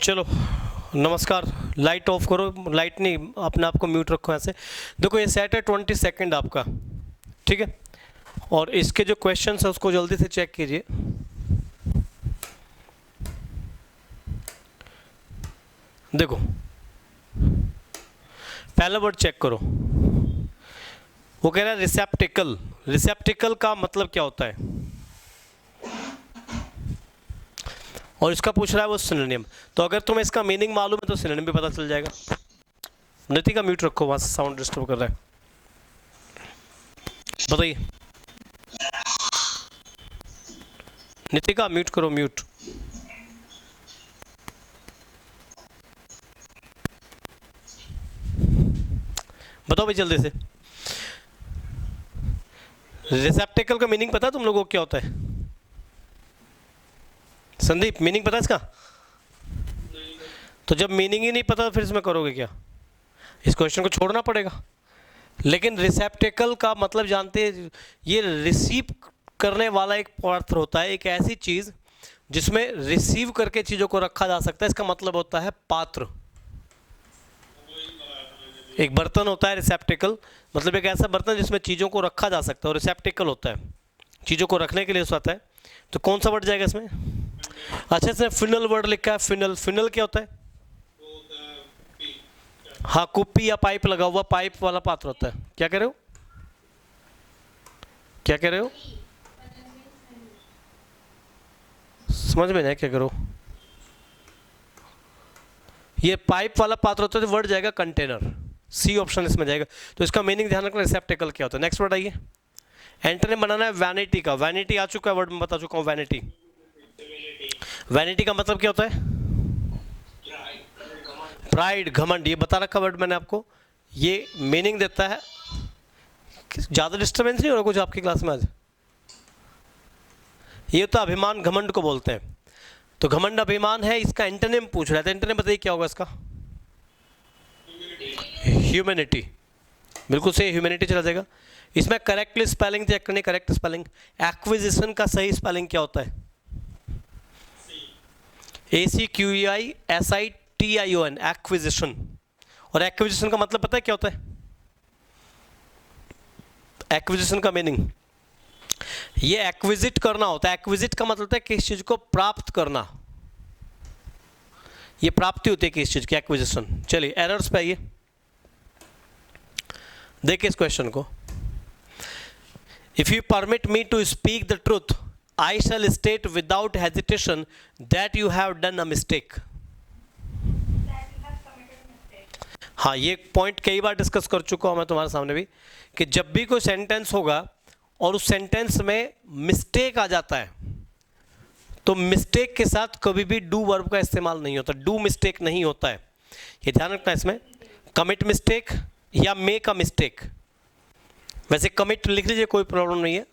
चलो नमस्कार। Light of करो, लाइट नहीं, अपने आप को म्यूट रखो ऐसे। देखो ये सेट है 22 आपका, ठीक है। और इसके जो क्वेश्चन है उसको जल्दी से चेक कीजिए। देखो पहला वर्ड चेक करो, वो कह रहा है रिसेप्टिकल। रिसेप्टिकल का मतलब क्या होता है, और इसका पूछ रहा है वो सिनोनिम। तो अगर तुम्हें इसका मीनिंग मालूम है तो सिनोनिम भी पता चल जाएगा। नितिका म्यूट रखो, वहां से साउंड डिस्टर्ब कर रहा है। बताइए नितिका, म्यूट करो, म्यूट। बताओ भाई जल्दी से, रिसेप्टिकल का मीनिंग पता है तुम लोगों को क्या होता है? संदीप मीनिंग पता है इसका? तो जब मीनिंग ही नहीं पता तो फिर इसमें करोगे क्या? इस क्वेश्चन को छोड़ना पड़ेगा। लेकिन रिसेप्टिकल का मतलब जानते हैं, ये रिसीव करने वाला एक पात्र होता है, एक ऐसी चीज जिसमें रिसीव करके चीजों को रखा जा सकता है। इसका मतलब होता है पात्र। एक बर्तन होता है रिसेप्टिकल, मतलब एक ऐसा बर्तन जिसमें चीजों को रखा जा सकता है, और रिसेप्टिकल होता है चीजों को रखने के लिए आता है। तो कौन सा वर्ड जाएगा इसमें? अच्छा इसमें फिनल वर्ड लिखा है, फिनल। फिनल क्या होता है? हाँ, कुप्पी या पाइप लगा हुआ, पाइप वाला पात्र होता है। क्या कह रहे हो, क्या कह रहे हो? समझ में नहीं क्या करो। ये पाइप वाला पात्र होता है, तो वर्ड जाएगा कंटेनर। सी ऑप्शन इसमें जाएगा। तो इसका मीनिंग ध्यान रखना, रिसेप्टिकल क्या होता है। नेक्स्ट वर्ड आइए। एंटोनिम बनाना है वैनिटी का। वैनिटी आ चुका है, वर्ड में बता चुका हूं। वैनिटी, वैनिटी का मतलब क्या होता है? प्राइड, घमंड, ये बता रखा वर्ड मैंने आपको। ये मीनिंग देता है। ज्यादा डिस्टर्बेंस नहीं हो रहा कुछ आपकी क्लास में आज? ये तो अभिमान, घमंड को बोलते हैं। तो घमंड अभिमान है, इसका एंटोनिम पूछ रहा है। तो एंटोनिम बताइए क्या होगा इसका? ह्यूमैनिटी। बिल्कुल सही, ह्यूमैनिटी चला जाएगा। इसमें करेक्टली स्पेलिंग चेक करनी, करेक्ट स्पेलिंग। एक्विजिशन का सही स्पेलिंग क्या होता है? ACQUISITION, acquisition. और एक्विजिशन का मतलब पता है क्या होता है? एक्विजिशन का मीनिंग ये एक्विजिट करना होता है। एक्विजिट का मतलब होता है किसी चीज को प्राप्त करना। ये प्राप्ति होती है किसी चीज की, एक्विजिशन। चलिए एरर्स पे आइए, देखिए इस क्वेश्चन को। If you permit me to speak the truth I shall state without hesitation that you have done a mistake. हाँ, ये पॉइंट कई बार डिस्कस कर चुका हूं मैं तुम्हारे सामने भी, कि जब भी कोई सेंटेंस होगा और उस सेंटेंस में मिस्टेक आ जाता है, तो मिस्टेक के साथ कभी भी डू वर्ब का इस्तेमाल नहीं होता। डू मिस्टेक नहीं होता है, ये ध्यान रखना है। इसमें कमिट मिस्टेक या मेक अ मिस्टेक। वैसे कमिट लिख लीजिए, कोई प्रॉब्लम नहीं है।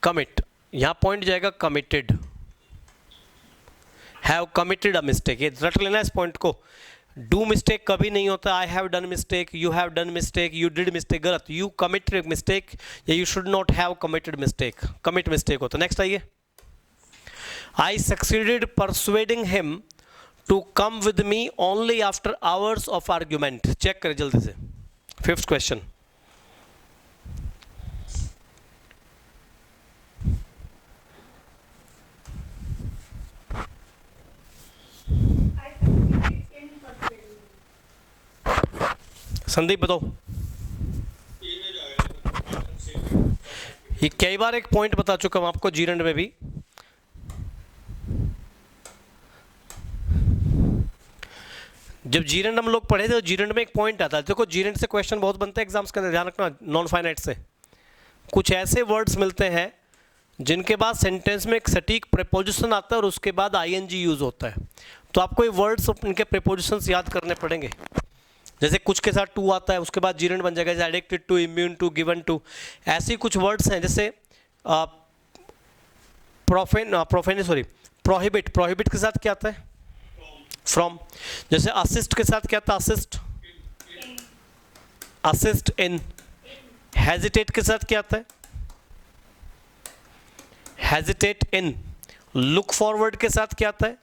कमिट, यहां पॉइंट जाएगा committed, have committed a mistake. ये रट लेना इस पॉइंट को। डू मिस्टेक कभी नहीं होता। I have done mistake, you have done mistake, you did mistake, गलत। यू कमिटेड मिस्टेक या you should not have committed mistake, commit mistake होता। नेक्स्ट आइए। I succeeded persuading him to come with me only after hours of argument. Check करें जल्दी से, fifth question. Sandeep बताओ। ये कई बार एक पॉइंट बता चुका हूं आपको जीरंड में भी। जब जीरंड हम लोग पढ़े थे तो जीरंड में एक पॉइंट आता है। देखो जीरंड से क्वेश्चन बहुत बनते हैं एग्जाम्स के अंदर, ध्यान रखना। नॉन फाइनाइट से कुछ ऐसे वर्ड्स मिलते हैं जिनके बाद सेंटेंस में एक सटीक प्रीपोजिशन आता है और उसके बाद आईएनजी यूज होता है। तो आपको ये वर्ड्स इनके प्रीपोजिशंस याद करने पड़ेंगे। जैसे कुछ के साथ टू आता है, उसके बाद जीरंड बन जाएगा, जैसे addicted to, immune to, given to. ऐसे कुछ वर्ड्स हैं जैसे प्रोहिबिट। प्रोहिबिट के साथ क्या आता है? फ्रॉम। जैसे असिस्ट के साथ क्या आता है? Assist, assist in. हेजिटेट के साथ क्या आता है? Hesitate in. लुक फॉरवर्ड के साथ क्या आता है?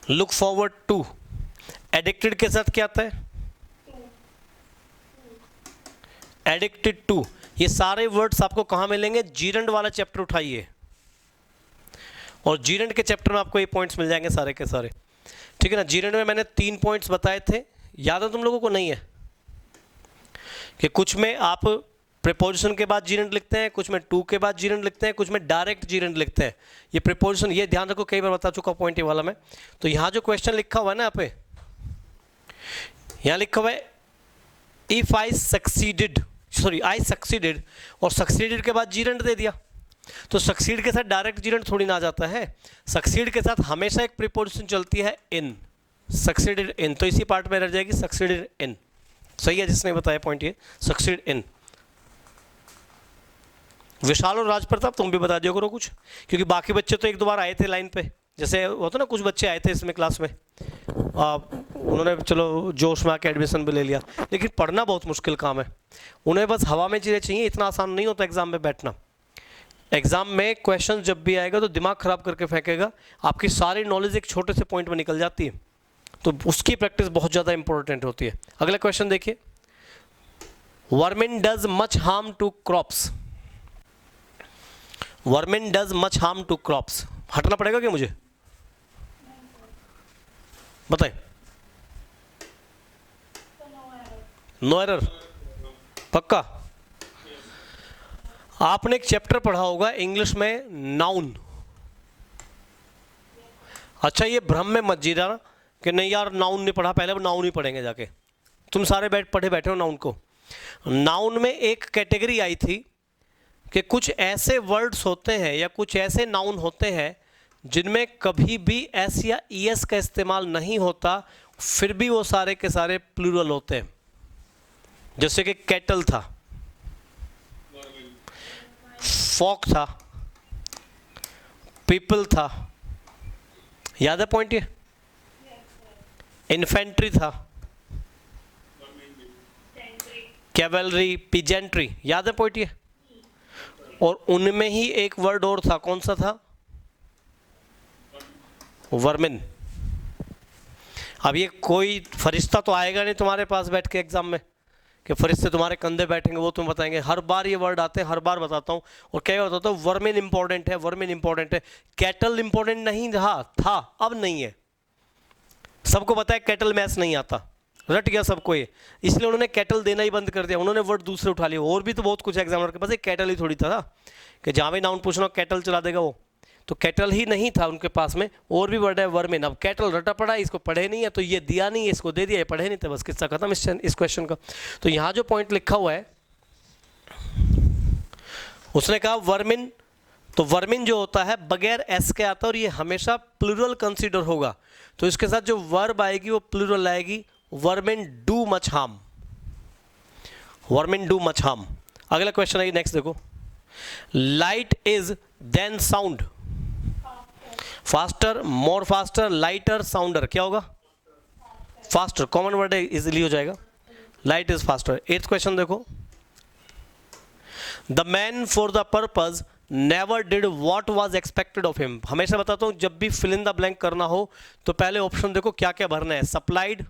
लुक फॉरवर्ड टू, एडिक्टेड के साथ क्या आता है? Addicted to. ये सारे वर्ड्स आपको कहाँ मिलेंगे? जीरंड वाला चैप्टर उठाइए, और जीरंड के चैप्टर में आपको ये पॉइंट्स मिल जाएंगे सारे के सारे, ठीक है ना। जीरंड में मैंने 3 पॉइंट्स बताए थे, याद है तुम लोगों को? नहीं है कि कुछ में आप प्रीपोजिशन के बाद जीरंड लिखते हैं, कुछ में टू के बाद जीरंड लिखते हैं, कुछ में डायरेक्ट जीरंड लिखते हैं। ये प्रीपोजिशन, ये ध्यान रखो, कई बार बता चुका पॉइंट ये वाला मैं। तो यहाँ जो क्वेश्चन लिखा हुआ है ना, यहाँ पे यहाँ लिखा हुआ है if I succeeded, sorry I succeeded, और सक्सीडेड के बाद जीरंड दे दिया। तो सक्सीड के साथ डायरेक्ट जीरंड थोड़ी ना आ जाता है, सक्सीड के साथ हमेशा एक प्रीपोजिशन चलती है इन, सक्सीडेड इन, तो इसी पार्ट में रह जाएगी सक्सीडेड इन। सही है जिसने बताया पॉइंट ये, सक्सीड इन। विशाल और राज प्रताप तुम भी बता दिया करो कुछ, क्योंकि बाकी बच्चे तो 1-2 बार आए थे लाइन पे, जैसे होता ना कुछ बच्चे आए थे इसमें क्लास में, उन्होंने चलो जोश में आके एडमिशन भी ले लिया, लेकिन पढ़ना बहुत मुश्किल काम है। उन्हें बस हवा में चीज़ें चाहिए, इतना आसान नहीं होता एग्जाम में बैठना। एग्जाम में क्वेश्चन जब भी आएगा तो दिमाग खराब करके फेंकेगा, आपकी सारी नॉलेज एक छोटे से पॉइंट में निकल जाती है, तो उसकी प्रैक्टिस बहुत ज़्यादा इंपॉर्टेंट होती है। अगला क्वेश्चन देखिए, vermin does much harm to crops. Vermin does much harm to crops, हटना पड़ेगा क्या मुझे? बताएं। नो एरर, पक्का? आपने एक चैप्टर पढ़ा होगा इंग्लिश में, नाउन। अच्छा, ये भ्रम में मत जी रहा कि नहीं यार नाउन नहीं पढ़ा, पहले नाउन ही पढ़ेंगे जाके। तुम सारे पढ़े बैठे हो नाउन को। नाउन में एक कैटेगरी आई थी कि कुछ ऐसे वर्ड्स होते हैं या कुछ ऐसे नाउन होते हैं जिनमें कभी भी एस या ईएस का इस्तेमाल नहीं होता, फिर भी वो सारे के सारे प्लूरल होते हैं। जैसे कि कैटल था, फॉक था, पीपल था, याद है पॉइंट ये? इन्फेंट्री था, कैवलरी, पिजेंट्री, याद है पॉइंट ये? और उनमें ही एक वर्ड और था, कौन सा था? वर्मिन। अब ये कोई फरिश्ता तो आएगा नहीं तुम्हारे पास बैठ के एग्जाम में कि फरिश्ते तुम्हारे कंधे बैठेंगे वो तुम बताएंगे। हर बार ये वर्ड आते हैं, हर बार बताता हूँ, और क्या बताता हूँ, वर्मिन इंपॉर्टेंट है, वर्मिन इंपॉर्टेंट है। कैटल इंपॉर्टेंट नहीं रहा था, अब नहीं है। सबको पता है कैटल मैच नहीं आता, रट गया सबको ये, इसलिए उन्होंने कैटल देना ही बंद कर दिया, उन्होंने वर्ड दूसरे उठा लिए। और भी तो बहुत कुछ एग्जामिनर के पास, एक कैटल ही थोड़ी था कि जहाँ भी नाउन पूछना कैटल चला देगा वो, तो कैटल ही नहीं था उनके पास में, और भी वर्ड है वर्मिन। अब कैटल रटा पड़ा, इसको पढ़े नहीं है तो ये दिया नहीं है, इसको दे दिया, ये पढ़े नहीं थे, बस किस्सा खत्म इस क्वेश्चन का। तो यहाँ जो पॉइंट लिखा हुआ है, उसने कहा वर्मिन, तो वर्मिन जो होता है बगैर एस के आता है और ये हमेशा प्लूरल कंसीडर होगा, तो इसके साथ जो वर्ब आएगी वो प्लूरल आएगी, vermin do much harm, vermin do much harm. अगला क्वेश्चन है नेक्स्ट देखो, light is then sound, faster, more faster, lighter, sounder, क्या होगा? फास्टर, कॉमन वर्ड है, इजीली हो जाएगा, light is faster. 8th question देखो, the man for the purpose never did what was expected of him. हमेशा बताता हूं जब भी फिल इन द ब्लैंक करना हो तो पहले ऑप्शन देखो क्या क्या भरना है, सप्लाइड,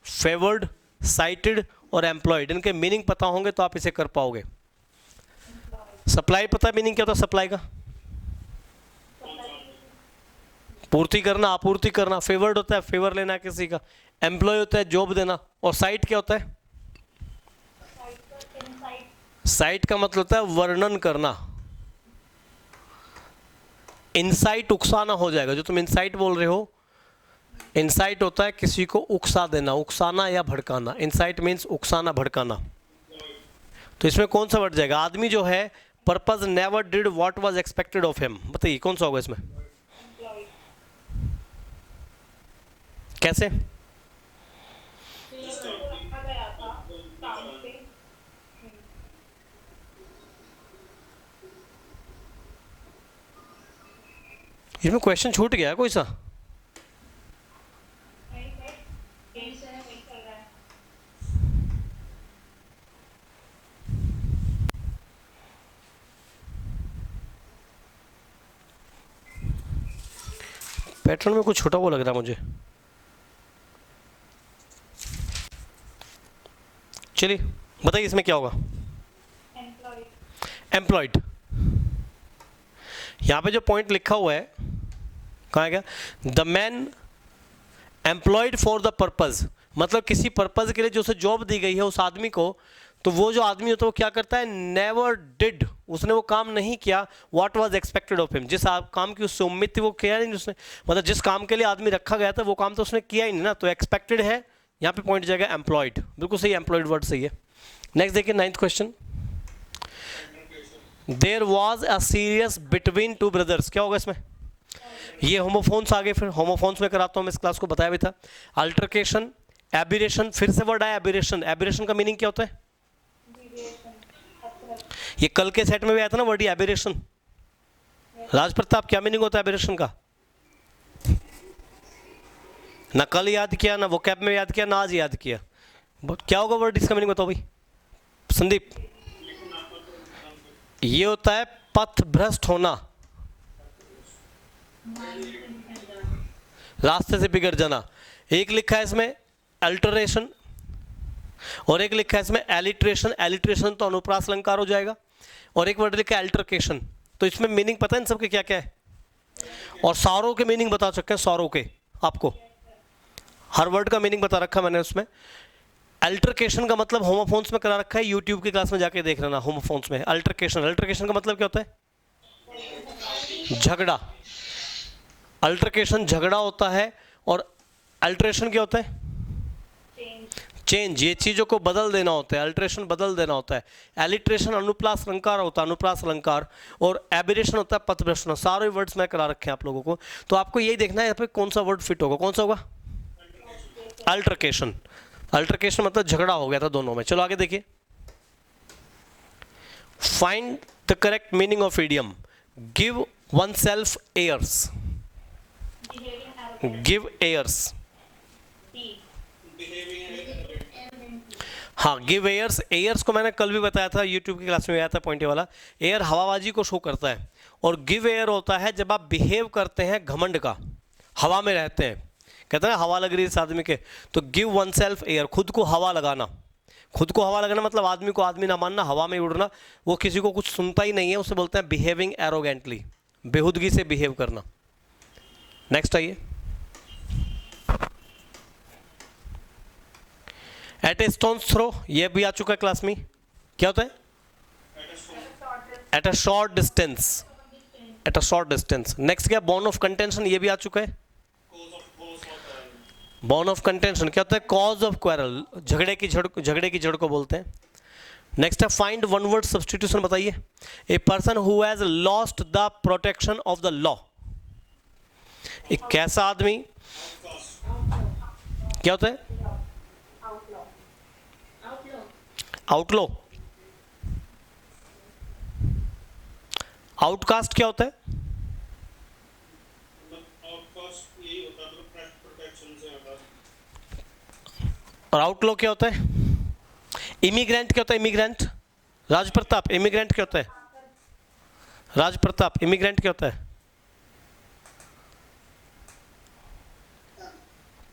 फेवर्ड, साइटेड और एम्प्लॉयड। इनके मीनिंग पता होंगे तो आप इसे कर पाओगे। सप्लाई पता है मीनिंग क्या होता है सप्लाई का? पूर्ति करना, आपूर्ति करना। फेवर्ड होता है फेवर लेना किसी का। एम्प्लॉय होता है जॉब देना। और साइट क्या होता है? साइट का मतलब होता है वर्णन करना। इनसाइट उकसाना हो जाएगा, जो तुम इनसाइट बोल रहे हो, इनसाइट होता है किसी को उकसा देना, उकसाना या भड़काना। Insight means उकसाना, भड़काना। तो इसमें कौन सा वर्ड जाएगा? आदमी जो है purpose never did what was expected of him, बताइए कौन सा होगा इसमें? कैसे? इसमें क्वेश्चन छूट गया कोई सा? पैटर्न में कुछ छोटा वो लग रहा है मुझे। चलिए बताइए इसमें क्या होगा। एम्प्लॉयड। यहां पे जो पॉइंट लिखा हुआ है कहाँ है क्या, the man employed for the purpose, मतलब किसी पर्पज के लिए जो उसे जॉब दी गई है उस आदमी को, तो वो जो आदमी होता है वो क्या करता है, नेवर डिड, उसने वो काम नहीं किया, what was expected of him, जिस काम की उससे उम्मीद थी वो किया नहीं उसने, मतलब जिस काम के लिए आदमी रखा गया था वो काम तो उसने किया ही नहीं ना, तो एक्सपेक्टेड है, यहाँ पे पॉइंट जाएगा एम्प्लॉयड। बिल्कुल सही, एम्प्लॉयड वर्ड सही है। नेक्स्ट देखिए 9th question, there was a serious between two brothers, क्या होगा इसमें, ये होमोफोन्स आगे, फिर होमोफोन्स में कराता हूँ मैं, इस क्लास को बताया भी था। अल्टरकेशन, एबिरेशन, फिर से वर्ड आया एबिरेशन, एबिरेशन का मीनिंग क्या होता है, ये कल के सेट में भी आया था ना वर्ड एबिरेशन। राज प्रताप क्या मीनिंग होता है एबिरेशन का, ना कल याद किया, ना वो कैब में याद किया, ना आज याद किया, क्या होगा वर्ड इसका मीनिंग बताओ भाई संदीप। ये होता है पथ भ्रष्ट होना, रास्ते से बिगड़ जाना। एक लिखा है इसमें अल्टरेशन और एक लिखा है इसमें एलिट्रेशन, एलिट्रेशन तो अनुप्रास अलंकार हो जाएगा, और एक वर्ड लिखा है अल्टरकेशन। तो इसमें मीनिंग पता है इन सबके क्या क्या है, और सारों के मीनिंग बता सकते हैं, सारों के आपको हर वर्ड का मीनिंग बता रखा मैंने उसमें। अल्टरकेशन का मतलब होमोफोन्स में करा रखा है, यूट्यूब की क्लास में जाके देख लेना होमोफोन्स में। अल्टरकेशन, अल्टरकेशन का मतलब क्या होता है, झगड़ा, अल्टरकेशन झगड़ा होता है, और अल्टरेशन क्या होता है, चेंज, ये चीजों को बदल देना होता है, अल्टरेशन बदल देना होता है। एलिट्रेशन अनुप्रास अलंकार होता है, अनुप्रास अलंकार, और एबिरेशन होता है पथभ्रष्ट। सारे वर्ड्स मैं करा रखे हैं आप लोगों को, तो आपको यही देखना है यहाँ पे कौन सा वर्ड फिट होगा, कौन सा होगा, अल्टरकेशन। अल्टरकेशन मतलब झगड़ा हो गया था दोनों में। चलो आगे देखिए, find the correct meaning of idiom, give oneself airs, give airs, हाँ गिव एयर्स। एयर्स को मैंने कल भी बताया था, यूट्यूब की क्लास में आया था पॉइंट वाला। एयर हवाबाजी को शो करता है, और गिव एयर होता है जब आप बिहेव करते हैं घमंड का, हवा में रहते हैं, कहते हैं ना हवा लग रही है इस आदमी के, तो गिव वन सेल्फ एयर, खुद को हवा लगाना। खुद को हवा लगाना मतलब आदमी को आदमी ना मानना, हवा में उड़ना, वो किसी को कुछ सुनता ही नहीं है, उसे बोलते हैं बिहेविंग एरोगेंटली, बेहुदगी से बिहेव करना। नेक्स्ट आइए, एट ए स्टोन्स थ्रो, ये भी आ चुका है क्लास में, क्या होता है, at a short distance, at a short distance. Next क्या, बॉर्न ऑफ कंटेंशन, ये भी आ चुका है। बॉर्न ऑफ कंटेंशन क्या होता है, कॉज ऑफ क्वेरल, झगड़े की जड़, झगड़े की जड़ को बोलते हैं। नेक्स्ट है फाइंड वन वर्ड सब्स्टिट्यूशन, बताइए। A person who has lost the protection of the law, एक कैसा आदमी, क्या होता है, आउटलो। आउटकास्ट क्या होता है, और आउटलो क्या होता है, इमिग्रेंट क्या होता है, इमिग्रेंट, राज प्रताप इमिग्रेंट क्या होता है, राज प्रताप इमिग्रेंट क्या होता है,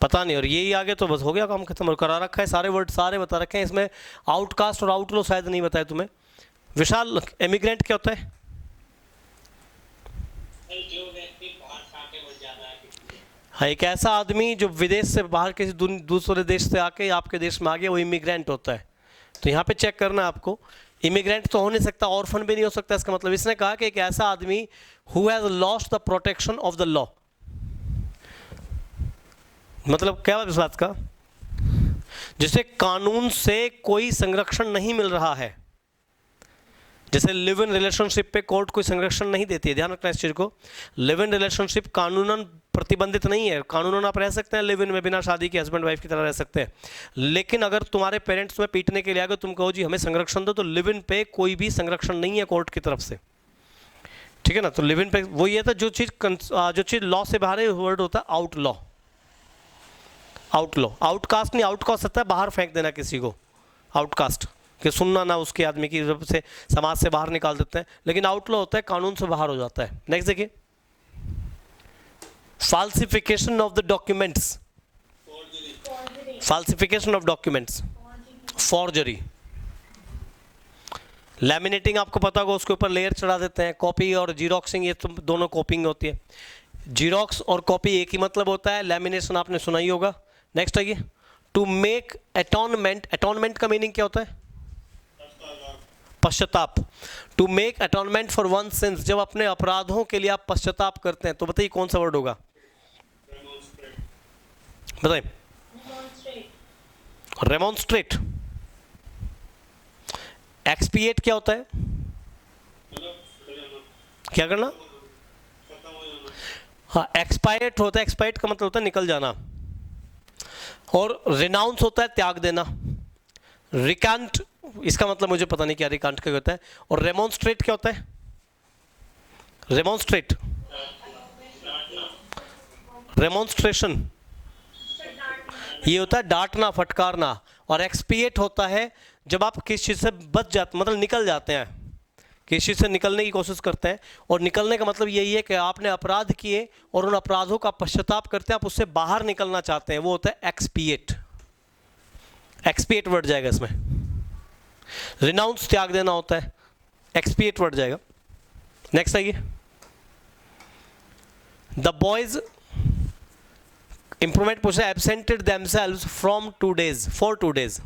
पता नहीं, और यही आगे तो बस हो गया काम खत्म, और करा रखा है, सारे वर्ड सारे बता रखे हैं इसमें। आउटकास्ट और आउटलो शायद नहीं बताया तुम्हें। विशाल इमिग्रेंट क्या होता है, हाँ एक ऐसा आदमी जो विदेश से बाहर किसी दूसरे देश से आके आपके देश में आ गया, वो इमिग्रेंट होता है। तो यहाँ पे चेक करना आपको, इमिग्रेंट तो हो नहीं सकता, ऑर्फन भी नहीं हो सकता, इसका मतलब इसने कहा कि एक ऐसा आदमी who has lost the protection of the law, मतलब क्या इस बात का, जिसे कानून से कोई संरक्षण नहीं मिल रहा है। जैसे लिव इन रिलेशनशिप पे कोर्ट कोई संरक्षण नहीं देती है, ध्यान रखना इस चीज को। लिव इन रिलेशनशिप कानूनन प्रतिबंधित नहीं है, कानूनन आप रह सकते हैं लिव इन में, बिना शादी के हस्बैंड वाइफ की तरह रह सकते हैं, लेकिन अगर तुम्हारे पेरेंट्स तुम्हें पीटने के लिए आ गए, तुम कहो जी हमें संरक्षण दो, तो लिव इन पे कोई भी संरक्षण नहीं है कोर्ट की तरफ से, ठीक है ना। तो लिव इन पे वो ये था, जो चीज लॉ से बाहर है, वर्ड होता है आउट लॉ, आउटलॉ। आउटकास्ट नहीं, आउटकास्ट होता है बाहर फेंक देना किसी को, आउटकास्ट कि सुनना ना उसके आदमी की वजह से समाज से बाहर निकाल देते हैं, लेकिन आउटलॉ होता है कानून से बाहर हो जाता है। नेक्स्ट देखिए, falsification of the documents, falsification of documents, forgery. Laminating आपको पता होगा, उसके ऊपर लेयर चढ़ा देते हैं. कॉपी और जीरोक्सिंग, ये तो दोनों कॉपिंग होती है. जीरोक्स और कॉपी एक ही मतलब होता है. लैमिनेशन आपने सुना ही होगा. नेक्स्ट आइए, टू मेक अटॉनमेंट. अटॉनमेंट का मीनिंग क्या होता है? पश्चाताप. To make atonement for one sins, जब अपने अपराधों के लिए आप पश्चाताप करते हैं, तो बताइए कौन सा वर्ड होगा? बताइए. रेमोन्स्ट्रेट. एक्सपिएट क्या होता है? क्या करना? हाँ, एक्सपायट होता है. एक्सपायट का मतलब होता है निकल जाना. और रिनाउंस होता है त्याग देना. रिकांट, इसका मतलब मुझे पता नहीं क्या रिकांट क्या होता है. और रेमोन्स्ट्रेट क्या होता है? रेमोन्स्ट्रेट, रेमोन्स्ट्रेशन, ये होता है डांटना, फटकारना. और एक्सपिएट होता है जब आप किसी चीज़ से बच जाते, मतलब निकल जाते हैं, किसी चीज़ से निकलने की कोशिश करते हैं. और निकलने का मतलब यही है कि आपने अपराध किए और उन अपराधों का पश्चाताप करते हैं, आप उससे बाहर निकलना चाहते हैं, वो होता है एक्सपिएट. एक्सपिएट वर्ड जाएगा इसमें. रिनाउंस त्याग देना होता है, एक्सपिएट वर्ड जाएगा. नेक्स्ट आइए, द बॉयज. इंप्रूवमेंट पूछा, absented themselves from 2 days, for 2 days.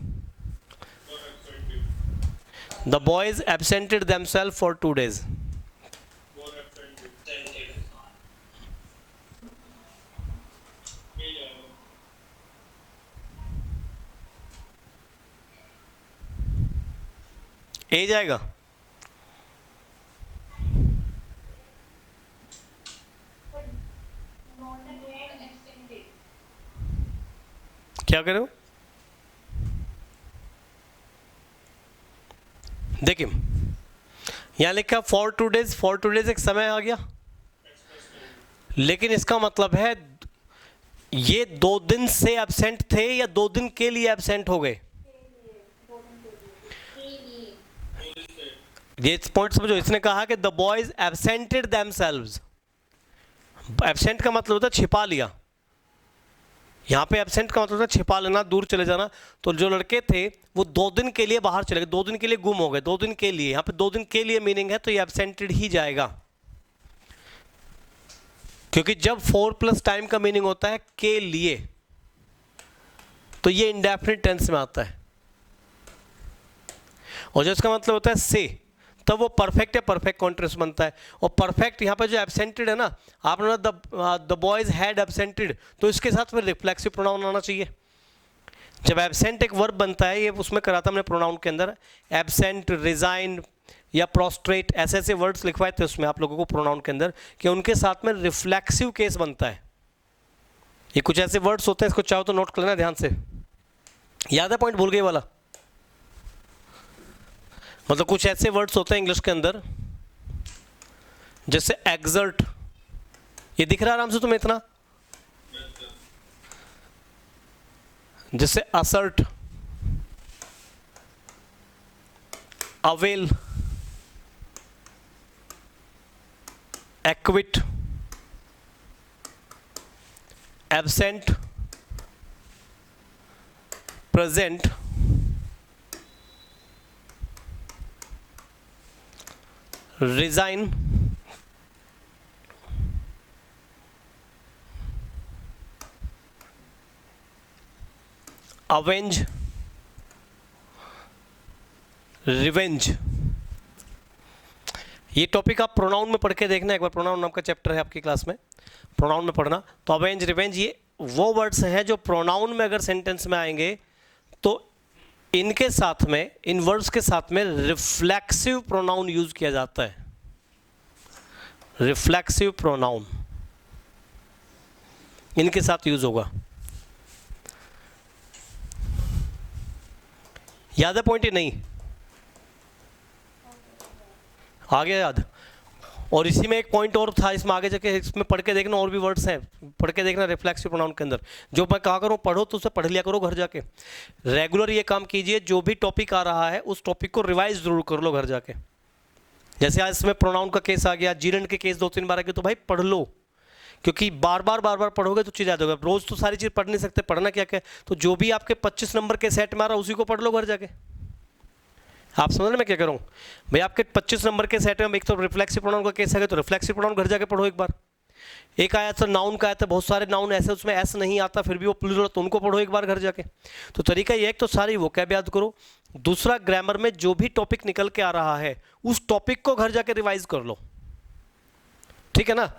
The boys absented themselves for 2 days. ए जाएगा. क्या करो? देखिए यहाँ लिखा फॉर 2 days. फॉर 2 days एक समय आ गया, लेकिन इसका मतलब है ये 2 दिन से एब्सेंट थे या 2 दिन के लिए एब्सेंट हो गए. ये पॉइंट समझो. इसने कहा कि द बॉयज एब्सेंटेड देमसेल्व्स. एब्सेंट का मतलब होता है छिपा लिया. यहाँ पे एब्सेंट का मतलब था छिपा लेना, दूर चले जाना. तो जो लड़के थे वो 2 दिन के लिए बाहर चले गए, 2 दिन के लिए गुम हो गए. 2 दिन के लिए, यहाँ पे 2 दिन के लिए मीनिंग है, तो ये एब्सेंटेड ही जाएगा. क्योंकि जब 4+ टाइम का मीनिंग होता है के लिए, तो ये इंडेफिनिट टेंस में आता है. और जो इसका मतलब होता है से, तब वो परफेक्ट है, परफेक्ट कॉन्ट्रेस्ट बनता है. और परफेक्ट यहाँ पे जो एब्सेंटेड है ना, आपने द बॉयज हैड एब्सेंटेड, तो इसके साथ में रिफ्लेक्सिव प्रोनाउन आना चाहिए. जब एब्सेंट एक वर्ब बनता है, ये उसमें करा था हमने प्रोनाउन के अंदर, एब्सेंट, रिजाइन या प्रोस्ट्रेट, ऐसे ऐसे वर्ड्स लिखवाए थे उसमें आप लोगों को प्रोनाउन के अंदर, कि उनके साथ में रिफ्लेक्सिव केस बनता है. ये कुछ ऐसे वर्ड्स होते हैं, इसको चाहो तो नोट कर लेना ध्यान से. याद है पॉइंट? भूल गए वाला? मतलब कुछ ऐसे वर्ड्स होते हैं इंग्लिश के अंदर, जैसे एक्सर्ट. ये दिख रहा है आराम से तुम्हें इतना? जैसे assert, avail, equity, absent, present, resign, avenge, revenge. ये टॉपिक आप प्रोनाउन में पढ़ के देखना एक बार. प्रोनाउन नाम का चैप्टर है आपकी क्लास में, प्रोनाउन में पढ़ना. तो अवेंज, रिवेंज, ये वो वर्ड्स हैं जो प्रोनाउन में अगर सेंटेंस में आएंगे तो इनके साथ में, इन वर्ड्स के साथ में रिफ्लेक्सिव प्रोनाउन यूज किया जाता है. रिफ्लेक्सिव प्रोनाउन इनके साथ यूज होगा. याद है पॉइंट? ही नहीं आ गया याद? और इसी में एक पॉइंट और था, इसमें आगे जाके इसमें पढ़ के देखना, और भी वर्ड्स हैं, पढ़ के देखना रिफ्लेक्सिव प्रोनाउन के अंदर. जो मैं कहा करूँ पढ़ो तो उसे पढ़ लिया करो घर जाके. रेगुलर ये काम कीजिए, जो भी टॉपिक आ रहा है उस टॉपिक को रिवाइज जरूर कर लो घर जाके. जैसे आज इसमें प्रोनाउन का केस आ गया, जीरेंट के केस 2-3 बार आ गए, तो भाई पढ़ लो क्योंकि बार बार पढ़ोगे तो चीज़ याद होगा। रोज़ तो सारी चीज़ पढ़ नहीं सकते, पढ़ना क्या क्या, तो जो भी आपके 25 नंबर के सेट में आ रहा है उसी को पढ़ लो घर जाके। आप समझ रहे मैं क्या करूँ भाई? आपके 25 नंबर के सेट में एक तो रिफ्लेक्सिव प्रोनाउन का केस है, तो रिफ्लेक्सिव प्रोनाउन घर जाके पढ़ो एक बार। एक आया था नाउन का आया था, बहुत सारे नाउन ऐसे उसमें एस नहीं आता फिर भी वो प्लूरल, तो उनको पढ़ो एक बार घर जाके। तो तरीका ये है तो सारी वोकैब याद करो। दूसरा, ग्रामर में जो भी टॉपिक निकल के आ रहा है उस टॉपिक को घर जाके रिवाइज कर लो, ठीक है ना?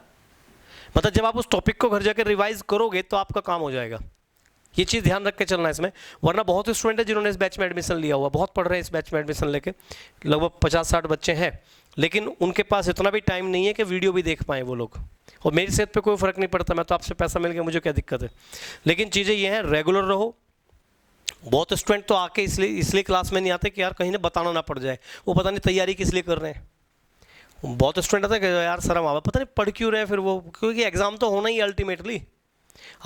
मतलब जब आप उस टॉपिक को घर जाके रिवाइज करोगे तो आपका काम हो जाएगा। ये चीज़ ध्यान रख के चलना है इसमें, वरना बहुत स्टूडेंट है जिन्होंने इस बैच में एडमिशन लिया हुआ, बहुत पढ़ रहे हैं इस बैच में एडमिशन लेके, लगभग 50-60 बच्चे हैं, लेकिन उनके पास इतना भी टाइम नहीं है कि वीडियो भी देख पाएँ वो लोग। और मेरी सेहत पे कोई फ़र्क नहीं पड़ता, मैं तो आपसे पैसा मिल गया, मुझे क्या दिक्कत है। लेकिन चीज़ें ये हैं, रेगुलर रहो। बहुत स्टूडेंट तो आके इसलिए क्लास में नहीं आते कि यार कहीं ना बताना ना पड़ जाए, वो पता नहीं तैयारी किस लिए कर रहे हैं। बहुत स्टूडेंट आता है कि यार शर्म आवा, पता नहीं पढ़ क्यों रहे हैं फिर वो, क्योंकि एग्ज़ाम तो होना ही अल्टीमेटली।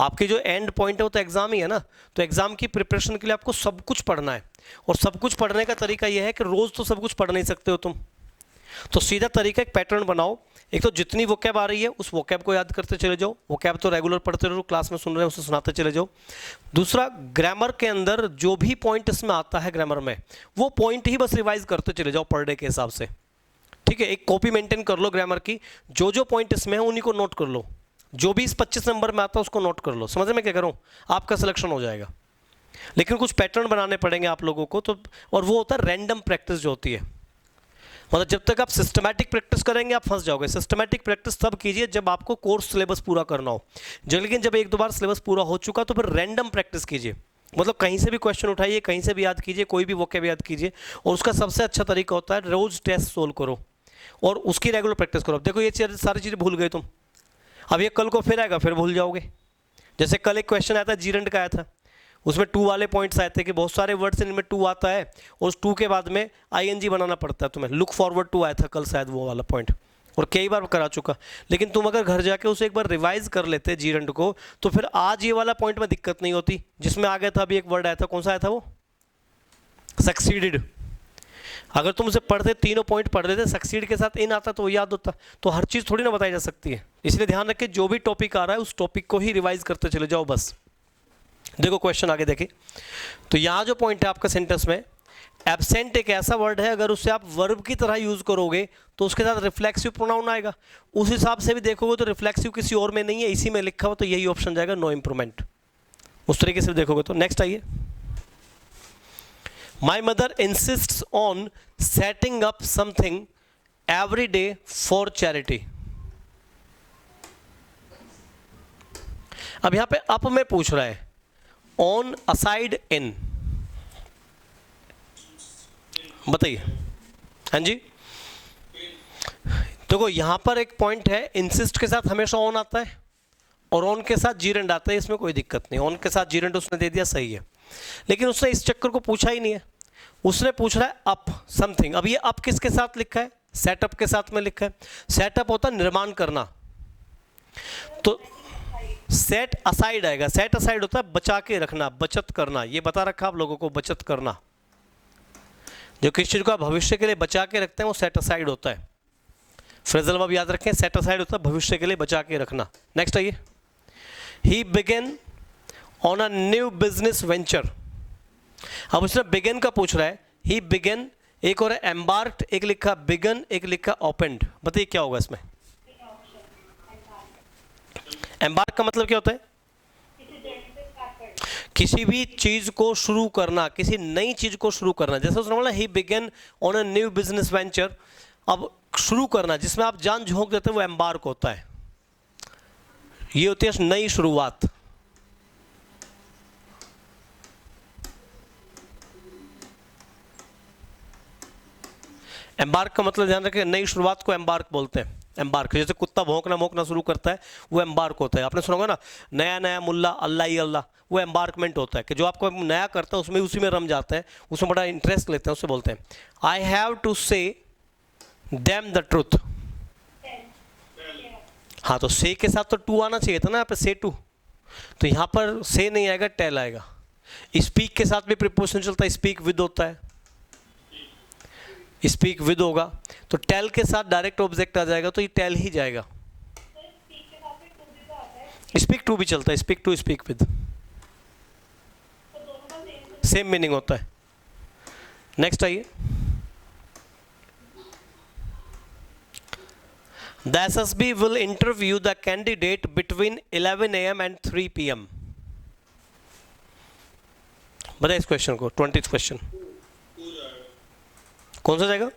आपकी जो एंड पॉइंट है वो तो एग्ज़ाम ही है ना, तो एग्ज़ाम की प्रिपरेशन के लिए आपको सब कुछ पढ़ना है। और सब कुछ पढ़ने का तरीका यह है कि रोज़ तो सब कुछ पढ़ नहीं सकते हो तुम, तो सीधा तरीका एक पैटर्न बनाओ। एक तो जितनी वोकैब आ रही है उस वोकैब को याद करते चले जाओ, वोकैब तो रेगुलर पढ़ते रहो, क्लास में सुन रहे हैं उसे सुनाते चले जाओ। दूसरा, ग्रामर के अंदर जो भी पॉइंट इसमें आता है ग्रामर में, वो पॉइंट ही बस रिवाइज करते चले जाओ पर डे के हिसाब से, ठीक है? एक कॉपी मेंटेन कर लो ग्रामर की, जो जो पॉइंट इसमें है उन्हीं को नोट कर लो, जो भी इस 25 नंबर में आता है उसको नोट कर लो। समझ में क्या करूँ? आपका सिलेक्शन हो जाएगा। लेकिन कुछ पैटर्न बनाने पड़ेंगे आप लोगों को, तो और वो होता है रैंडम प्रैक्टिस जो होती है। मतलब जब तक आप सिस्टमैटिक प्रैक्टिस करेंगे आप फंस जाओगे। सिस्टमैटिक प्रैक्टिस तब कीजिए जब आपको कोर्स सिलेबस पूरा करना हो। लेकिन जब एक दो बार सिलेबस पूरा हो चुका तो फिर रैंडम प्रैक्टिस कीजिए। मतलब कहीं से भी क्वेश्चन उठाइए, कहीं से भी याद कीजिए, कोई भी वोकैब याद कीजिए। और उसका सबसे अच्छा तरीका होता है रोज टेस्ट सोल्व करो और उसकी रेगुलर प्रैक्टिस करो। देखो ये सारी चीज़ें भूल गए तुम, अब ये कल को फिर आएगा फिर भूल जाओगे। जैसे कल एक क्वेश्चन आया था जीरंड का आया था, उसमें टू वाले पॉइंट्स आए थे कि बहुत सारे वर्ड्स इनमें टू आता है और उस टू के बाद में आईएनजी बनाना पड़ता है तुम्हें। लुक फॉरवर्ड टू आया था कल शायद वो वाला पॉइंट, और कई बार करा चुका। लेकिन तुम अगर घर जाके उसे एक बार रिवाइज कर लेते जीरंड को, तो फिर आज ये वाला पॉइंट में दिक्कत नहीं होती। जिसमें आ गया था अभी एक वर्ड आया था, कौन सा आया था वो? सक्सीडेड। अगर तुम उसे पढ़ते, तीनों पॉइंट पढ़ लेते, सक्सीड के साथ इन आता तो याद होता। तो हर चीज़ थोड़ी ना बताई जा सकती है, इसलिए ध्यान रखें जो भी टॉपिक आ रहा है उस टॉपिक को ही रिवाइज करते चले जाओ बस। देखो क्वेश्चन आगे देखिए, तो यहाँ जो पॉइंट है आपका सेंटेंस में, एब्सेंट एक ऐसा वर्ड है अगर उससे आप वर्ब की तरह यूज करोगे तो उसके साथ रिफ्लेक्सिव प्रोनाउन आएगा। उस हिसाब से भी देखोगे तो रिफ्लेक्सिव किसी और में नहीं है, इसी में लिखा हो, तो यही ऑप्शन जाएगा नो इंप्रूवमेंट। उस तरीके से देखोगे तो। नेक्स्ट आइए, my mother इंसिस्ट्स on setting up something every day for charity. अब यहां पे अप में पूछ रहा है, ऑन, असाइड, इन, बताइए। हाँ जी, देखो यहां पर एक पॉइंट है, इंसिस्ट के साथ हमेशा ऑन आता है और ऑन के साथ जीरेंड आता है, इसमें कोई दिक्कत नहीं। ऑन के साथ जीरेंड उसने दे दिया, सही है। लेकिन उसने इस चक्कर को पूछा ही नहीं है, उसने पूछ रहा है अप समथिंग। अब ये अप किसके साथ लिखा है? सेटअप के साथ में लिखा है। सेटअप होता है निर्माण करना, तो सेट असाइड आएगा। सेट असाइड होता है बचा के रखना, बचत करना। ये बता रखा आप लोगों को, बचत करना। जो किसी चीज को आप भविष्य के लिए बचा के रखते हैं वो सेट असाइड होता है। फ्रेजल वर्ब याद रखें, सेट असाइड होता है भविष्य के लिए बचा के रखना। नेक्स्ट आइए, he began on a new business venture. अब उसने बिगन का पूछ रहा है, ही बिगन, एक और है एम्बार्क्ड, एक लिखा बिगन, एक लिखा ओपेंड। बताइए क्या होगा इसमें? एम्बार्क का मतलब क्या होता है? किसी भी चीज को शुरू करना, किसी नई चीज को शुरू करना। जैसे उसने बोला he began on a new business venture, अब शुरू करना जिसमें आप जान झोंक देते हैं वो एम्बार्क होता है। ये होती है नई शुरुआत। एम्बार्क का मतलब ध्यान रखें, नई शुरुआत को एम्बार्क बोलते हैं। एम्बार्क, जैसे कुत्ता भौंकना शुरू करता है वो एम्बार्क होता है। आपने सुना होगा ना, नया नया मुल्ला अल्लाह ही अल्लाह, वो एम्बार्कमेंट होता है कि जो आपको नया करता है उसमें उसी में रम जाता है, उसमें बड़ा इंटरेस्ट लेते हैं, उससे बोलते हैं आई हैव टू से देम द ट्रुथ। हाँ, तो से के साथ तो टू आना चाहिए था ना यहाँ पे, से टू, तो यहाँ पर से नहीं आएगा, टेल आएगा। स्पीक के साथ भी प्रीपोजिशन चलता है, स्पीक विद होता है, स्पीक विद होगा, तो टेल के साथ डायरेक्ट ऑब्जेक्ट आ जाएगा, तो ये टेल ही जाएगा। स्पीक टू भी चलता है, speak to speak with, same meaning होता है। नेक्स्ट आइए, the SSB will interview the candidate between 11 AM and 3 PM। बताइए इस क्वेश्चन को, 20th क्वेश्चन कौन सा जाएगा?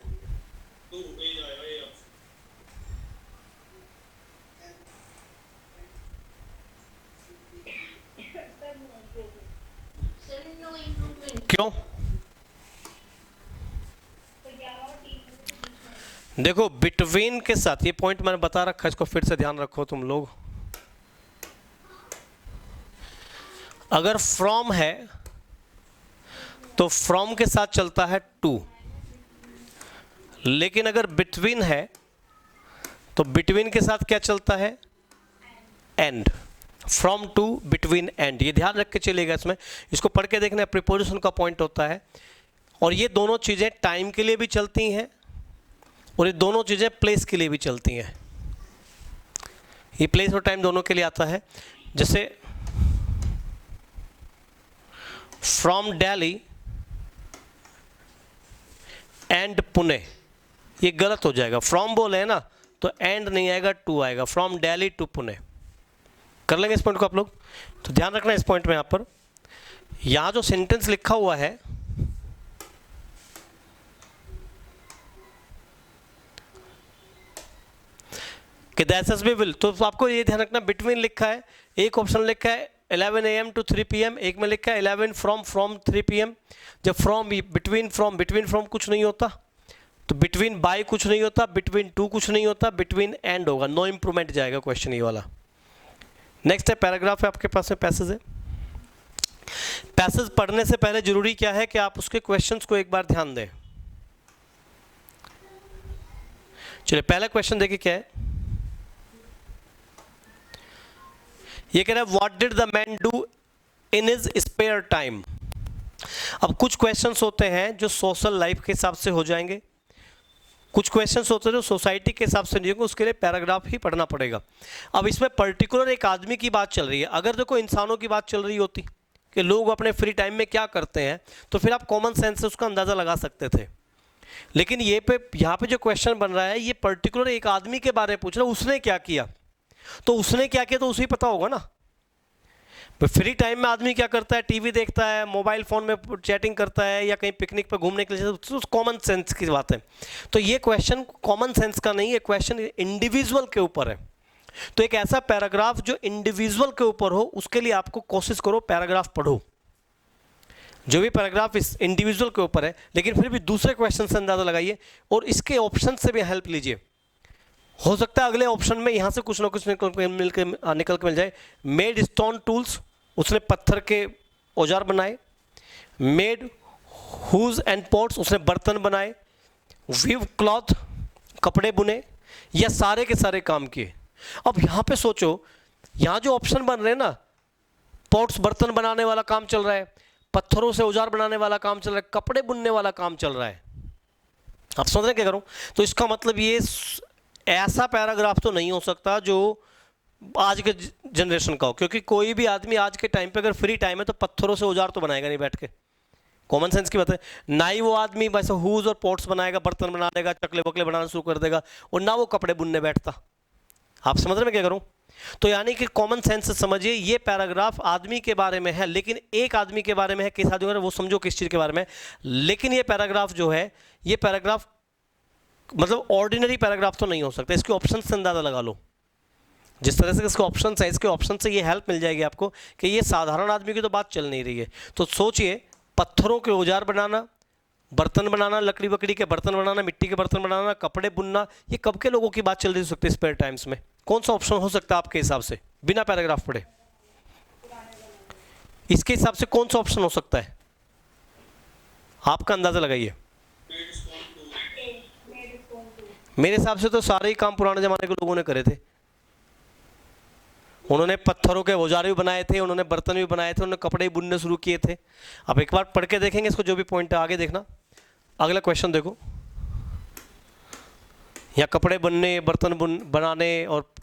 क्यों? देखो बिटवीन के साथ, ये पॉइंट मैंने बता रखा है, इसको फिर से ध्यान रखो तुम लोग। अगर फ्रॉम है तो फ्रॉम के साथ चलता है टू, लेकिन अगर बिटवीन है तो बिटवीन के साथ क्या चलता है? And. From to, between, and, ये ध्यान रख के चलेगा इसमें। इसको पढ़ के देखना, प्रीपोजिशन का पॉइंट होता है। और ये दोनों चीज़ें टाइम के लिए भी चलती हैं और ये दोनों चीज़ें प्लेस के लिए भी चलती हैं। ये प्लेस और टाइम दोनों के लिए आता है। जैसे फ्रॉम दिल्ली एंड पुणे, ये गलत हो जाएगा। फ्रॉम बोले हैं ना तो एंड नहीं आएगा, टू आएगा। From Delhi to Pune. कर लेंगे इस पॉइंट को आप लोग? तो ध्यान रखना इस पॉइंट में, यहाँ पर यहाँ जो सेंटेंस लिखा हुआ है कि द एसएसबी विल, तो आपको ये ध्यान रखना बिटवीन लिखा है, एक ऑप्शन लिखा है 11 AM टू 3 PM, एक में लिखा है 11 फ्रॉम 3 PM। जब फ्रॉम, बिटवीन फ्रॉम कुछ नहीं होता, तो बिटवीन बाय कुछ नहीं होता, बिटवीन टू कुछ नहीं होता, बिटवीन एंड होगा। नो इंप्रूवमेंट जाएगा क्वेश्चन ये वाला। नेक्स्ट है पैराग्राफ है आपके पास में, पैसेज है। पैसेज पढ़ने से पहले जरूरी क्या है कि आप उसके क्वेश्चंस को एक बार ध्यान दें। चलिए पहला क्वेश्चन देखिए क्या है। ये कह रहा है what did the man do in his spare time. अब कुछ क्वेश्चंस होते हैं जो सोशल लाइफ के हिसाब से हो जाएंगे, कुछ क्वेश्चंस होते हैं जो सोसाइटी के हिसाब से नहीं होंगे, उसके लिए पैराग्राफ ही पढ़ना पड़ेगा। अब इसमें पर्टिकुलर एक आदमी की बात चल रही है। अगर देखो इंसानों की बात चल रही होती कि लोग अपने फ्री टाइम में क्या करते हैं, तो फिर आप कॉमन सेंस से उसका अंदाज़ा लगा सकते थे। लेकिन यहाँ पे जो क्वेश्चन बन रहा है, ये पर्टिकुलर एक आदमी के बारे में पूछ रहा है, उसने क्या किया। तो उसने क्या किया तो उसे पता होगा ना। फ्री टाइम में आदमी क्या करता है? टीवी देखता है, मोबाइल फ़ोन में चैटिंग करता है, या कहीं पिकनिक पर घूमने के लिए, तो कॉमन सेंस की बात है। तो ये क्वेश्चन कॉमन सेंस का नहीं है, क्वेश्चन इंडिविजुअल के ऊपर है। तो एक ऐसा पैराग्राफ जो इंडिविजुअल के ऊपर हो, उसके लिए आपको कोशिश करो पैराग्राफ पढ़ो। जो भी पैराग्राफ इस इंडिविजुअल के ऊपर है, लेकिन फिर भी दूसरे क्वेश्चन से अंदाज़ा लगाइए और इसके ऑप्शन से भी हेल्प लीजिए। हो सकता है अगले ऑप्शन में यहाँ से कुछ ना कुछ निकल के मिल जाए। मेड स्टोन टूल्स, उसने पत्थर के औजार बनाए। मेड हुज एंड पॉट्स, उसने बर्तन बनाए। वीव क्लॉथ, कपड़े बुने, या सारे के सारे काम किए। अब यहाँ पे सोचो, यहाँ जो ऑप्शन बन रहे हैं ना, पॉट्स बर्तन बनाने वाला काम चल रहा है, पत्थरों से औजार बनाने वाला काम चल रहा है, कपड़े बुनने वाला काम चल रहा है। आप समझ रहे हैं क्या करूँ? तो इसका मतलब ये ऐसा पैराग्राफ तो नहीं हो सकता जो आज के जनरेशन का हो, क्योंकि कोई भी आदमी आज के टाइम पे अगर फ्री टाइम है तो पत्थरों से औजार तो बनाएगा नहीं बैठ के। कॉमन सेंस की बात है ना ही वो आदमी वैसे हुज और पॉट्स बनाएगा, बर्तन बना देगा, चकले वकले बनाना शुरू कर देगा, और ना वो कपड़े बुनने बैठता। आप समझ रहे हैं क्या करूँ? तो यानी कि कॉमन सेंस से समझिए, ये पैराग्राफ आदमी के बारे में है, लेकिन एक आदमी के बारे में है, किस आदमी वो समझो किस चीज़ के बारे में। लेकिन ये पैराग्राफ जो है, ये पैराग्राफ मतलब ऑर्डिनरी पैराग्राफ तो नहीं हो सकता। इसके ऑप्शन से अंदाज़ा लगा लो। जिस तरह से इसके ऑप्शन है, इसके ऑप्शन से ये हेल्प मिल जाएगी आपको कि ये साधारण आदमी की तो बात चल नहीं रही है। तो सोचिए, पत्थरों के औजार बनाना, बर्तन बनाना, लकड़ी वकड़ी के बर्तन बनाना, मिट्टी के बर्तन बनाना, कपड़े बुनना, ये कब के लोगों की बात चल रही हो सकती है स्पेयर टाइम्स में? कौन सा ऑप्शन हो सकता है आपके हिसाब से बिना पैराग्राफ पढ़े? इसके हिसाब से कौन सा ऑप्शन हो सकता है? आपका अंदाजा लगाइए। मेरे हिसाब से तो सारे ही काम पुराने जमाने के लोगों ने करे थे। उन्होंने पत्थरों के औजार भी बनाए थे, उन्होंने बर्तन भी बनाए थे, उन्होंने कपड़े भी बुनने शुरू किए थे। अब एक बार पढ़ के देखेंगे इसको, जो भी पॉइंट है आगे देखना। अगला क्वेश्चन देखो, यहाँ कपड़े बुनने, बर्तन बनाने और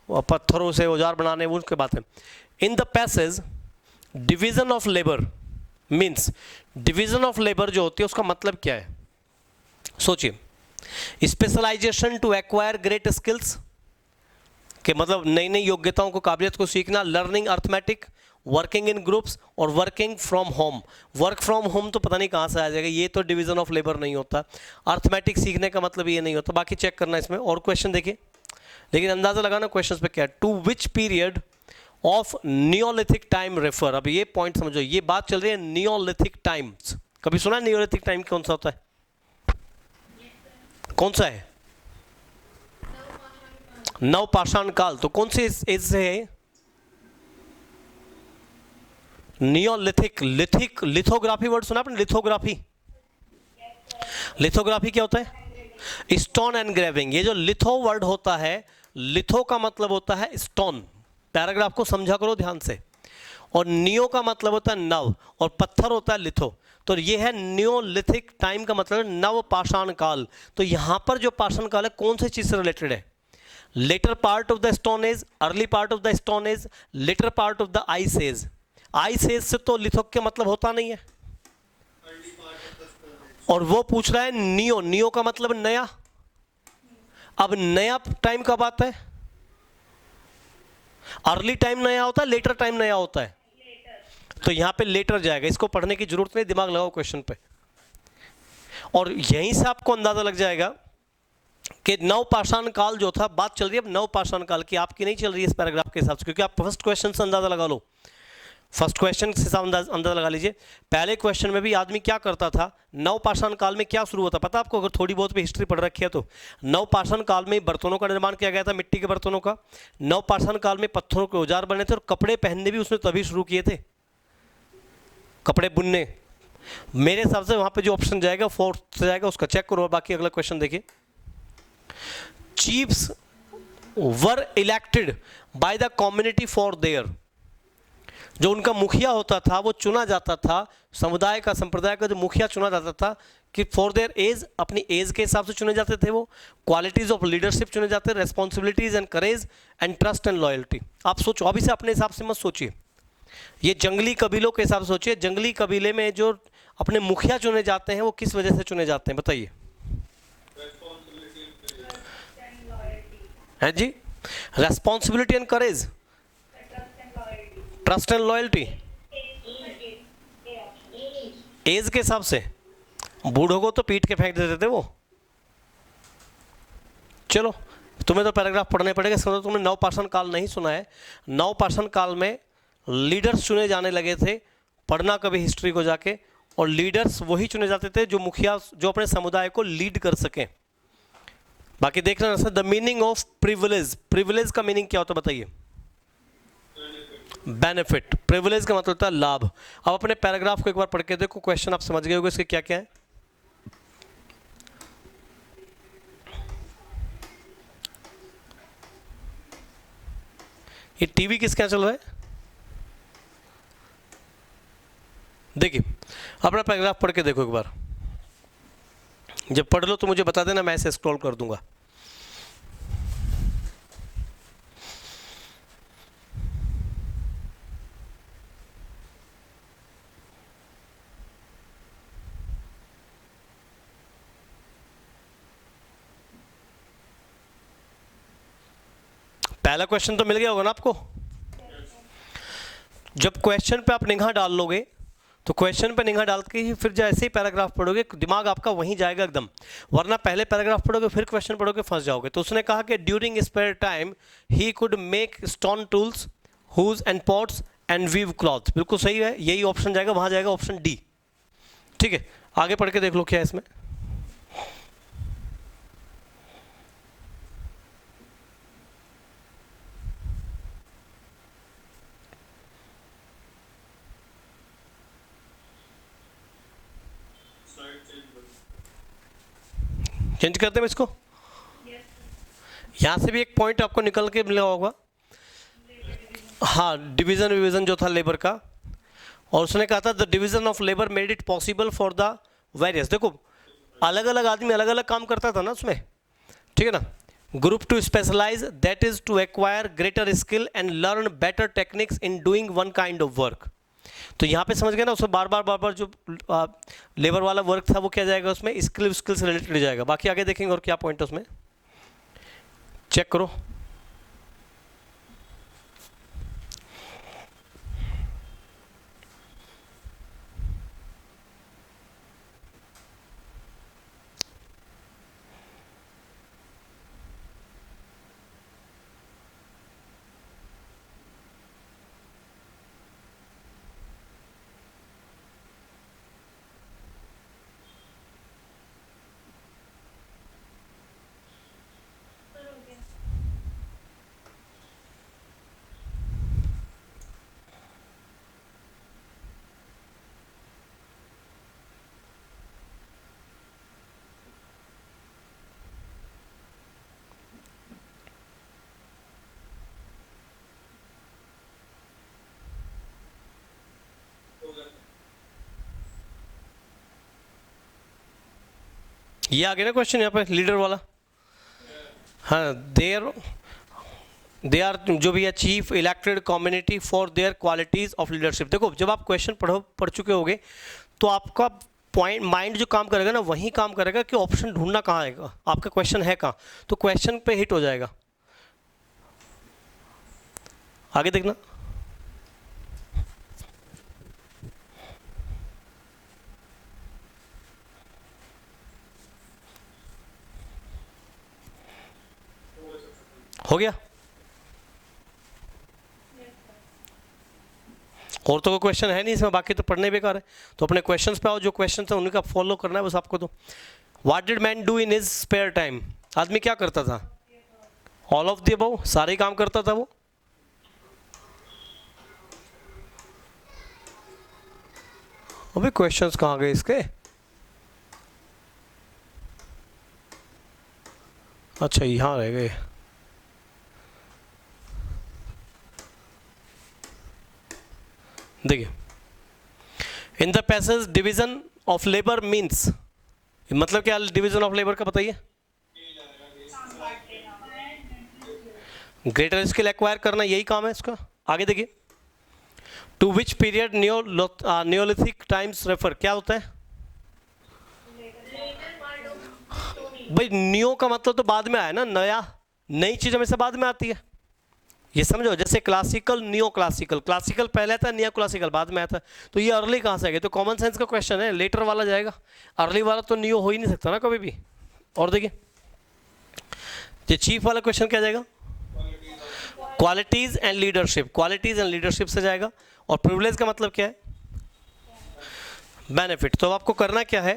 पत्थरों से औजार बनाने, वो उसके बात है। In the passage division of labour means, division of labour जो होती है उसका मतलब क्या है? सोचिए, specialisation to acquire great skills के मतलब नई नई योग्यताओं को, काबिलियत को सीखना, learning arithmetic, working in groups और working from home. Work from home तो पता नहीं कहाँ से आ जाएगा, ये तो डिवीजन ऑफ लेबर नहीं होता। अर्थमेटिक सीखने का मतलब ये नहीं होता, बाकी चेक करना इसमें। और क्वेश्चन देखिए, लेकिन अंदाजा लगाना क्वेश्चन पे क्या है। To which period of neolithic time refer. अब ये पॉइंट समझो, ये बात चल रही है नियोलिथिक टाइम्स। कभी सुना नियोलिथिक टाइम कौन सा होता है? कौन सा है? नवपाषाण काल। तो कौन सी एज से है? नियोलिथिक। लिथिक, लिथोग्राफी वर्ड सुना आपने? लिथोग्राफी, लिथोग्राफी क्या होता है? Stone engraving. ये जो लिथो वर्ड होता है, लिथो का मतलब होता है स्टोन। पैराग्राफ को समझा करो ध्यान से। और नियो का मतलब होता है नव, और पत्थर होता है लिथो। तो ये है नियोलिथिक टाइम का मतलब नव पाषाण काल। तो यहां पर जो पाषाण काल है कौन सी चीज से रिलेटेड है? Latter part of the stone age, early part of the stone age, latter part of the ice age. Ice age से तो लिथो के मतलब होता नहीं है, और वो पूछ रहा है नियो। नियो का मतलब नया। अब नया टाइम कब आता है? अर्ली टाइम नया होता है, लेटर टाइम नया होता है। तो यहां पे लेटर जाएगा, इसको पढ़ने की जरूरत नहीं, दिमाग लगाओ क्वेश्चन पे। और यहीं से आपको अंदाजा लग जाएगा कि नवपाषाण काल जो था, बात चल रही है अब नवपाषाण काल की, आपकी नहीं चल रही है इस पैराग्राफ के हिसाब से, क्योंकि आप फर्स्ट क्वेश्चन से अंदाजा लगा लो। फर्स्ट क्वेश्चन से अंदाजा लगा लीजिए। पहले क्वेश्चन में भी आदमी क्या करता था? नवपाषाण काल में क्या शुरू होता पता आपको? अगर थोड़ी बहुत भी हिस्ट्री पढ़ रखी है तो नवपाषाण काल में बर्तनों का निर्माण किया गया था, मिट्टी के बर्तनों का। नवपाषाण काल में पत्थरों के औजार बने थे, और कपड़े पहनने भी उसने तभी शुरू किए थे, कपड़े बुनने। मेरे हिसाब से वहां पे जो ऑप्शन जाएगा फोर्थ जाएगा, उसका चेक करो। बाकी अगला क्वेश्चन देखिए। Chiefs were elected by the community for their. जो उनका मुखिया होता था वो चुना जाता था, समुदाय का, संप्रदाय का जो मुखिया चुना जाता था कि फॉर देयर एज, अपनी एज के हिसाब से चुने जाते थे वो। क्वालिटीज ऑफ लीडरशिप चुने जाते, responsibilities and courage and trust and loyalty. आप सोचो, अभी से अपने हिसाब से मत सोचिए, ये जंगली कबीलों के हिसाब से सोचिए। जंगली कबीले में जो अपने मुखिया चुने जाते हैं वो किस वजह से चुने जाते हैं बताइए? है जी, responsibility and courage, trust and loyalty, age के हिसाब से। बूढ़ों को तो पीट के फेंक देते थे वो। चलो, तुम्हें तो पैराग्राफ पढ़ने पड़ेगा। समझो तुमने नवपाषाण काल नहीं सुना है। नवपाषाण काल में लीडर्स चुने जाने लगे थे, पढ़ना कभी हिस्ट्री को जाके। और लीडर्स वही चुने जाते थे जो मुखिया, जो अपने समुदाय को लीड कर सकें। बाकी देखना sir, the meaning of privilege. Privilege का मीनिंग क्या होता है बताइए? बेनिफिट। प्रिविलेज का मतलब होता है लाभ। अब अपने पैराग्राफ को एक बार पढ़ के देखो, क्वेश्चन आप समझ गए होंगे इसके क्या क्या है। ये टीवी किसके यहाँ चल रहा है? देखिए, अपना पैराग्राफ पढ़ के देखो एक बार। जब पढ़ लो तो मुझे बता देना, मैं ऐसे स्क्रॉल कर दूंगा। पहला क्वेश्चन तो मिल गया होगा ना आपको? जब क्वेश्चन पे आप निगाह डाल लोगे तो क्वेश्चन पे निगाह डाल के ही फिर जैसे ही पैराग्राफ पढ़ोगे दिमाग आपका वहीं जाएगा एकदम, वरना पहले पैराग्राफ पढ़ोगे फिर क्वेश्चन पढ़ोगे फंस जाओगे। तो उसने कहा कि during spare time he could make stone tools, hoes and pots and weave cloth. बिल्कुल सही है, यही ऑप्शन जाएगा, वहां जाएगा ऑप्शन डी। ठीक है, आगे पढ़ के देख लो क्या है इसमें। चेंज करते हैं इसको। यहां से भी एक पॉइंट आपको निकल के मिला होगा, हाँ, डिवीजन विवीजन जो था लेबर का। और उसने कहा था the division of labour made it possible for the various. देखो, अलग अलग आदमी अलग अलग काम करता था ना उसमें, ठीक है ना। Group to specialise, that is to acquire greater skill and learn better techniques in doing one kind of work. तो यहाँ पे समझ गए ना, उसमें बार बार जो लेबर वाला वर्क था वो क्या जाएगा, उसमें स्किल से रिलेटेड जाएगा। बाकी आगे देखेंगे और क्या पॉइंट है उसमें, चेक करो। ये आ गया ना क्वेश्चन यहाँ पे लीडर वाला। हाँ, दे आर जो भी है chief elected community for their qualities of leadership. देखो जब आप क्वेश्चन पढ़ चुके होगे तो आपका पॉइंट माइंड जो काम करेगा ना वही काम करेगा कि ऑप्शन ढूंढना कहाँ है, आपका क्वेश्चन है कहाँ, तो क्वेश्चन पे हिट हो जाएगा। आगे देखना, हो गया। और तो कोई क्वेश्चन है नहीं इसमें, बाकी तो पढ़ने बेकार है। तो अपने क्वेश्चंस पे आओ, जो क्वेश्चन है उनका फॉलो करना है बस आपको। तो what did man do in his spare time, आदमी क्या करता था, ऑल ऑफ द अबव, सारे ही काम करता था वो। अबे क्वेश्चंस कहाँ गए इसके, अच्छा यहाँ रह गए। देखिए, इन the passage division of labour means, मतलब क्या डिवीजन ऑफ लेबर का बताइए, ग्रेटर स्किल एक्वायर करना, यही काम है इसका। आगे देखिए, to which period neolithic times refer, क्या होता है भाई, नियो का मतलब तो बाद में आया ना, नया, नई चीज हमेशा बाद में आती है, ये समझो। जैसे क्लासिकल नियो क्लासिकल, क्लासिकल पहले था, नियो क्लासिकल बाद में आया था, तो ये अर्ली कहाँ से आ गया, तो कॉमन सेंस का क्वेश्चन है, लेटर वाला जाएगा, अर्ली वाला तो नियो हो ही नहीं सकता ना कभी भी। और देखिए ये चीफ वाला क्वेश्चन क्या जाएगा, qualities and leadership, qualities and leadership से जाएगा। और प्रिविलेज का मतलब क्या है, बेनिफिट। तो आपको करना क्या है,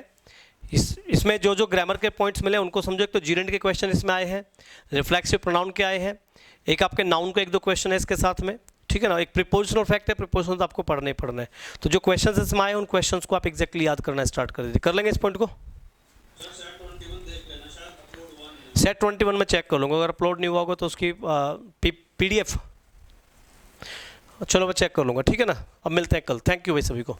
इसमें जो ग्रामर के पॉइंट्स मिले उनको समझो। एक तो जीरेंट के क्वेश्चन इसमें आए हैं, रिफ्लेक्सिव प्रोनाउन के आए हैं, एक आपके नाउन का 1-2 क्वेश्चन है इसके साथ में, ठीक है ना। एक प्रीपोजिशनल फैक्ट है, प्रीपोजिशनल तो आपको पढ़ना है। तो जो क्वेश्चन इसमें आए उन क्वेश्चंस को आप एग्जैक्टली याद करना स्टार्ट कर दीजिए। कर लेंगे इस पॉइंट को, सेट 21 में चेक कर लूँगा, अगर अपलोड नहीं हुआ होगा तो उसकी PDF, चलो मैं चेक कर लूँगा, ठीक है ना। अब मिलते हैं कल, थैंक यू भाई सभी को।